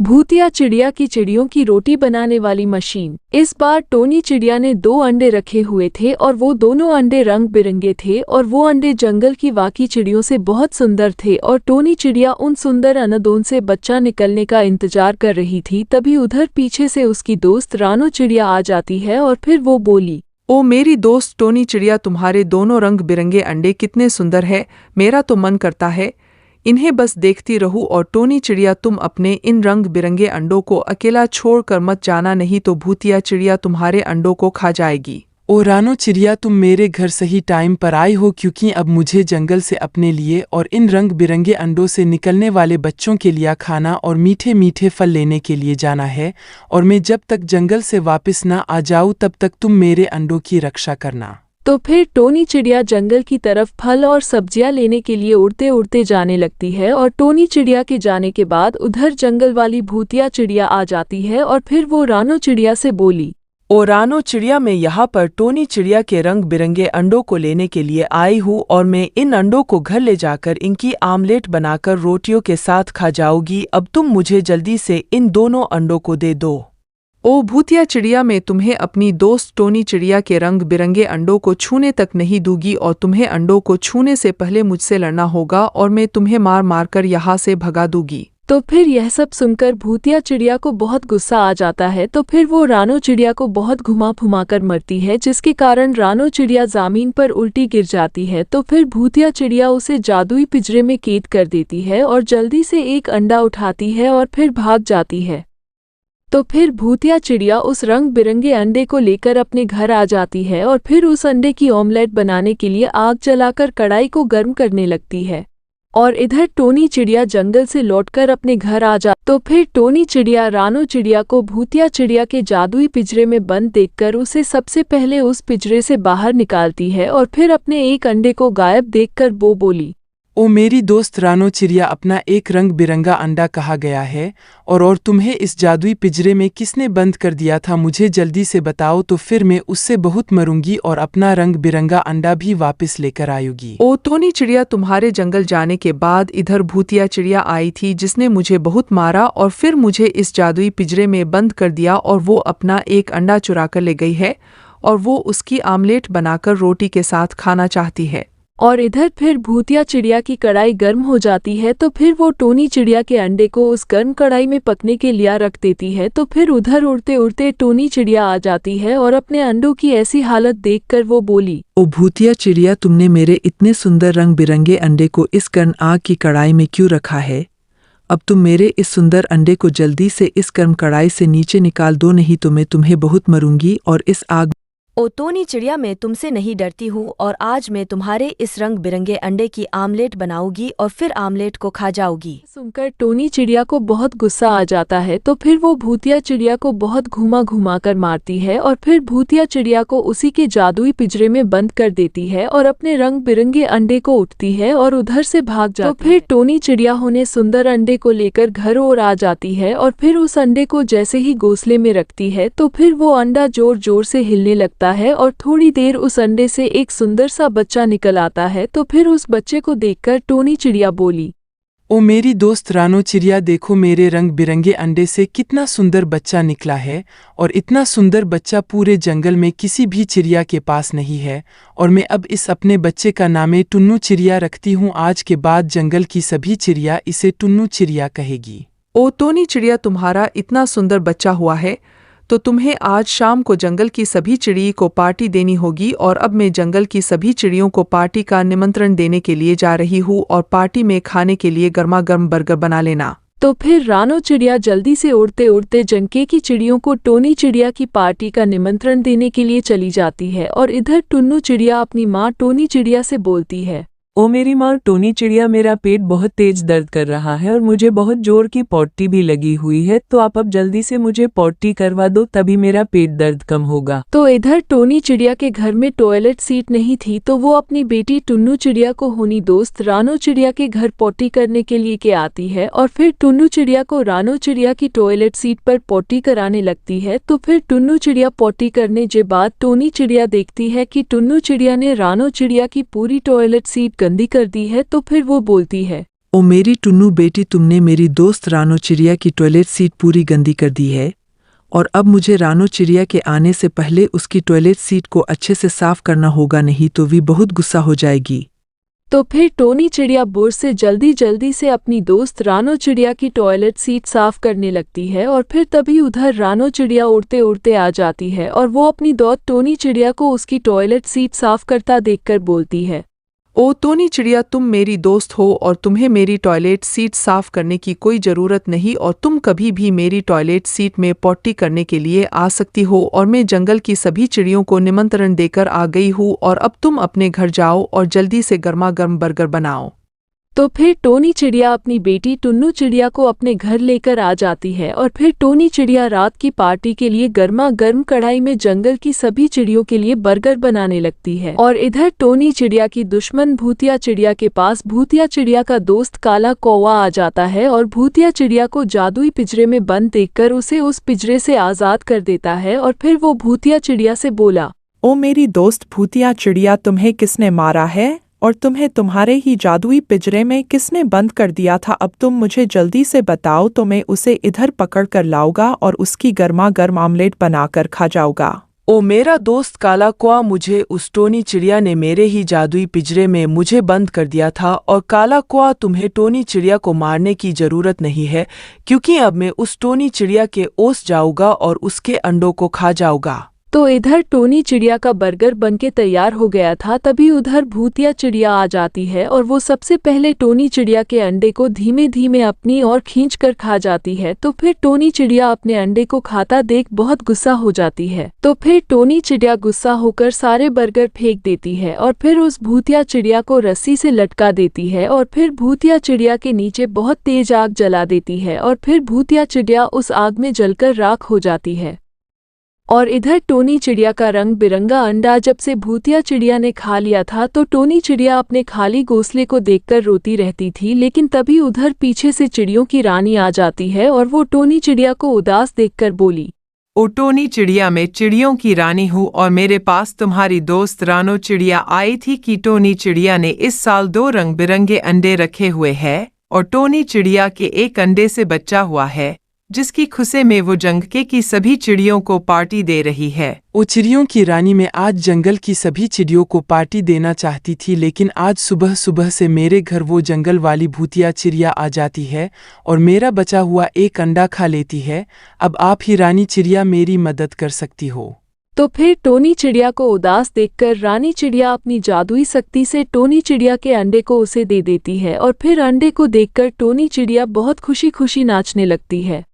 भूतिया चिड़िया की चिड़ियों की रोटी बनाने वाली मशीन। इस बार टोनी चिड़िया ने 2 अंडे रखे हुए थे और वो दोनों अंडे रंग बिरंगे थे और वो अंडे जंगल की बाकी चिड़ियों से बहुत सुंदर थे और टोनी चिड़िया उन सुंदर अंडों से बच्चा निकलने का इंतजार कर रही थी। तभी उधर पीछे से उसकी दोस्त रानो चिड़िया आ जाती है और फिर वो बोली, ओ मेरी दोस्त टोनी चिड़िया, तुम्हारे दोनों रंग बिरंगे अंडे कितने सुंदर है। मेरा तो मन करता है इन्हें बस देखती रहूं। और टोनी चिड़िया, तुम अपने इन रंग बिरंगे अंडों को अकेला छोड़कर मत जाना, नहीं तो भूतिया चिड़िया तुम्हारे अंडों को खा जाएगी। ओ रानो चिड़िया, तुम मेरे घर सही टाइम पर आई हो, क्योंकि अब मुझे जंगल से अपने लिए और इन रंग बिरंगे अंडों से निकलने वाले बच्चों के लिए खाना और मीठे मीठे फल लेने के लिए जाना है। और मैं जब तक जंगल से वापस ना आ जाऊं तब तक तुम मेरे अंडों की रक्षा करना। तो फिर टोनी चिड़िया जंगल की तरफ फल और सब्जियां लेने के लिए उड़ते उड़ते जाने लगती है। और टोनी चिड़िया के जाने के बाद उधर जंगल वाली भूतिया चिड़िया आ जाती है और फिर वो रानो चिड़िया से बोली, ओ रानो चिड़िया, मैं यहाँ पर टोनी चिड़िया के रंग बिरंगे अंडों को लेने के लिए आई हूँ और मैं इन अंडों को घर ले जाकर इनकी आमलेट बनाकर रोटियों के साथ खा जाऊंगी। अब तुम मुझे जल्दी से इन दोनों अंडों को दे दो। ओ भूतिया चिड़िया, मैं तुम्हें अपनी दोस्त टोनी चिड़िया के रंग बिरंगे अंडों को छूने तक नहीं दूंगी और तुम्हें अंडों को छूने से पहले मुझसे लड़ना होगा और मैं तुम्हें मार मार कर यहाँ से भगा दूंगी। तो फिर यह सब सुनकर भूतिया चिड़िया को बहुत गुस्सा आ जाता है। तो फिर वो रानो चिड़िया को बहुत घुमा फुमा कर मरती है, जिसके कारण रानो चिड़िया जमीन पर उल्टी गिर जाती है। तो फिर भूतिया चिड़िया उसे जादुई पिंजरे में कैद कर देती है और जल्दी से एक अंडा उठाती है और फिर भाग जाती है। तो फिर भूतिया चिड़िया उस रंग बिरंगे अंडे को लेकर अपने घर आ जाती है और फिर उस अंडे की ऑमलेट बनाने के लिए आग जलाकर कढ़ाई को गर्म करने लगती है। और इधर टोनी चिड़िया जंगल से लौटकर अपने घर आ जा। तो फिर टोनी चिड़िया रानो चिड़िया को भूतिया चिड़िया के जादुई पिंजरे में बंद देखकर उसे सबसे पहले उस पिंजरे से बाहर निकालती है और फिर अपने एक अंडे को गायब देखकर वो बोली, ओ मेरी दोस्त रानो चिड़िया, अपना एक रंग बिरंगा अंडा कहाँ गया है और तुम्हें इस जादुई पिंजरे में किसने बंद कर दिया था? मुझे जल्दी से बताओ, तो फिर मैं उससे बहुत मरूंगी और अपना रंग बिरंगा अंडा भी वापस लेकर आऊंगी। ओ टोनी चिड़िया, तुम्हारे जंगल जाने के बाद इधर भूतिया चिड़िया आई थी जिसने मुझे बहुत मारा और फिर मुझे इस जादुई पिंजरे में बंद कर दिया और वो अपना एक अंडा चुरा कर ले गई है और वो उसकी आमलेट बनाकर रोटी के साथ खाना चाहती है। और इधर फिर भूतिया चिड़िया की कढ़ाई गर्म हो जाती है। तो फिर वो टोनी चिड़िया के अंडे को उस गर्म कढ़ाई में पकने के लिए रख देती है। तो फिर उधर उड़ते उड़ते टोनी चिड़िया आ जाती है और अपने अंडों की ऐसी हालत देखकर वो बोली, ओ भूतिया चिड़िया, तुमने मेरे इतने सुंदर रंग बिरंगे अंडे को इस गर्म आग की कढ़ाई में क्यों रखा है? अब तुम मेरे इस सुंदर अंडे को जल्दी से इस गर्म कढ़ाई से नीचे निकाल दो, नहीं तो मैं तुम्हें बहुत मरूंगी और इस आग। ओ टोनी चिड़िया, मैं तुमसे नहीं डरती हूँ और आज मैं तुम्हारे इस रंग बिरंगे अंडे की आमलेट बनाऊंगी और फिर आमलेट को खा जाऊंगी। सुनकर टोनी चिड़िया को बहुत गुस्सा आ जाता है। तो फिर वो भूतिया चिड़िया को बहुत घुमा घुमा कर मारती है और फिर भूतिया चिड़िया को उसी के जादुई पिंजरे में बंद कर देती है और अपने रंग बिरंगे अंडे को उठती है और उधर से भाग जाती है। तो फिर टोनी चिड़िया होने सुंदर अंडे को लेकर घर और आ जाती है और फिर उस अंडे को जैसे ही घोंसले में रखती है तो फिर वो अंडा जोर जोर से हिलने लगता है और थोड़ी देर उस अंडे से एक सुंदर सा बच्चा निकल आता है। तो फिर उस बच्चे को देखकर टोनी चिड़िया बोली, ओ मेरी दोस्त रानो चिड़िया, देखो मेरे रंग बिरंगे अंडे से कितना सुंदर बच्चा निकला है और इतना सुंदर बच्चा पूरे जंगल में किसी भी चिड़िया के पास नहीं है। और मैं अब इस अपने बच्चे का नाम टुन्नू चिड़िया रखती हूँ। आज के बाद जंगल की सभी चिड़िया इसे टुन्नू चिड़िया कहेगी। ओ टोनी चिड़िया, तुम्हारा इतना सुंदर बच्चा हुआ है तो तुम्हें आज शाम को जंगल की सभी चिड़ियों को पार्टी देनी होगी और अब मैं जंगल की सभी चिड़ियों को पार्टी का निमंत्रण देने के लिए जा रही हूँ और पार्टी में खाने के लिए गर्मा गर्म बर्गर बना लेना। तो फिर रानो चिड़िया जल्दी से उड़ते उड़ते जंगल की चिड़ियों को टोनी चिड़िया की पार्टी का निमंत्रण देने के लिए चली जाती है। और इधर टुन्नू चिड़िया अपनी माँ टोनी चिड़िया से बोलती है, ओ मेरी माँ टोनी चिड़िया, मेरा पेट बहुत तेज दर्द कर रहा है और मुझे बहुत जोर की पॉटी भी लगी हुई है, तो आप अब जल्दी से मुझे पॉटी करवा दो, तभी मेरा पेट दर्द कम होगा। तो इधर टोनी चिड़िया के घर में टॉयलेट सीट नहीं थी तो वो अपनी बेटी टुन्नू चिड़िया को होनी दोस्त रानो चिड़िया के घर पॉटी करने के लिए के आती है और फिर टुन्नू चिड़िया को रानो चिड़िया की टॉयलेट सीट पर पॉटी कराने लगती है। तो फिर टुन्नू चिड़िया पॉटी करने के बाद टोनी चिड़िया देखती है कि टुन्नू चिड़िया ने रानो चिड़िया की पूरी टॉयलेट सीट गंदी कर दी है। तो फिर वो बोलती है, ओ मेरी टुन्नू बेटी, तुमने मेरी दोस्त रानो चिड़िया की टॉयलेट सीट पूरी गंदी कर दी है और अब मुझे रानो चिड़िया के आने से पहले उसकी टॉयलेट सीट को अच्छे से साफ करना होगा, नहीं तो भी बहुत गुस्सा हो जाएगी। तो फिर टोनी चिड़िया बुर से जल्दी से अपनी दोस्त रानो चिड़िया की टॉयलेट सीट साफ करने लगती है और फिर तभी उधर रानो चिड़िया उड़ते उड़ते आ जाती है और वो अपनी दोस्त टोनी चिड़िया को उसकी टॉयलेट सीट साफ करता देखकर बोलती है, ओ टोनी चिड़िया, तुम मेरी दोस्त हो और तुम्हें मेरी टॉयलेट सीट साफ करने की कोई ज़रूरत नहीं और तुम कभी भी मेरी टॉयलेट सीट में पॉटी करने के लिए आ सकती हो और मैं जंगल की सभी चिड़ियों को निमंत्रण देकर आ गई हूँ और अब तुम अपने घर जाओ और जल्दी से गर्मा गर्म बर्गर बनाओ। तो फिर टोनी चिड़िया अपनी बेटी टुन्नू चिड़िया को अपने घर लेकर आ जाती है और फिर टोनी चिड़िया रात की पार्टी के लिए गर्मा गर्म कढ़ाई में जंगल की सभी चिड़ियों के लिए बर्गर बनाने लगती है। और इधर टोनी चिड़िया की दुश्मन भूतिया चिड़िया के पास भूतिया चिड़िया का दोस्त काला कौवा आ जाता है और भूतिया चिड़िया को जादुई पिंजरे में बंद देखकर उसे उस पिंजरे से आजाद कर देता है और फिर वो भूतिया चिड़िया से बोला, ओ मेरी दोस्त भूतिया चिड़िया, तुम्हें किसने मारा है और तुम्हें तुम्हारे ही जादुई पिंजरे में किसने बंद कर दिया था? अब तुम मुझे जल्दी से बताओ तो मैं उसे इधर पकड़ कर लाऊंगा और उसकी गर्मा गर्म आमलेट बनाकर खा जाऊंगा। ओ मेरा दोस्त काला कौवा, मुझे उस टोनी चिड़िया ने मेरे ही जादुई पिंजरे में मुझे बंद कर दिया था और काला कौवा, तुम्हें टोनी चिड़िया को मारने की ज़रूरत नहीं है क्योंकि अब मैं उस टोनी चिड़िया के ओस जाऊंगा और उसके अंडों को खा जाऊंगा। तो इधर टोनी चिड़िया का बर्गर बनके तैयार हो गया था, तभी उधर भूतिया चिड़िया आ जाती है और वो सबसे पहले टोनी चिड़िया के अंडे को धीमे धीमे अपनी ओर खींचकर खा जाती है। तो फिर टोनी चिड़िया अपने अंडे को खाता देख बहुत गुस्सा हो जाती है। तो फिर टोनी चिड़िया गुस्सा होकर सारे बर्गर फेंक देती है और फिर उस भूतिया चिड़िया को रस्सी से लटका देती है और फिर भूतिया चिड़िया के नीचे बहुत तेज आग जला देती है और फिर भूतिया चिड़िया उस आग में जलकर राख हो जाती है। और इधर टोनी चिड़िया का रंग बिरंगा अंडा जब से भूतिया चिड़िया ने खा लिया था तो टोनी चिड़िया अपने खाली घोंसले को देखकर रोती रहती थी, लेकिन तभी उधर पीछे से चिड़ियों की रानी आ जाती है और वो टोनी चिड़िया को उदास देखकर बोली, ओ टोनी चिड़िया, मैं चिड़ियों की रानी हूँ और मेरे पास तुम्हारी दोस्त रानो चिड़िया आई थी कि टोनी चिड़िया ने इस साल 2 रंग बिरंगे अंडे रखे हुए हैं और टोनी चिड़िया के एक अंडे से बच्चा हुआ है जिसकी खुशी में वो जंगल की सभी चिड़ियों को पार्टी दे रही है। ओ चिड़ियों की रानी, मैं आज जंगल की सभी चिड़ियों को पार्टी देना चाहती थी, लेकिन आज सुबह सुबह से मेरे घर वो जंगल वाली भूतिया चिड़िया आ जाती है और मेरा बचा हुआ एक अंडा खा लेती है। अब आप ही रानी चिड़िया मेरी मदद कर सकती हो। तो फिर टोनी चिड़िया को उदास देखकर रानी चिड़िया अपनी जादुई शक्ति से टोनी चिड़िया के अंडे को उसे दे देती है और फिर अंडे को देखकर टोनी चिड़िया बहुत खुशी खुशी नाचने लगती है।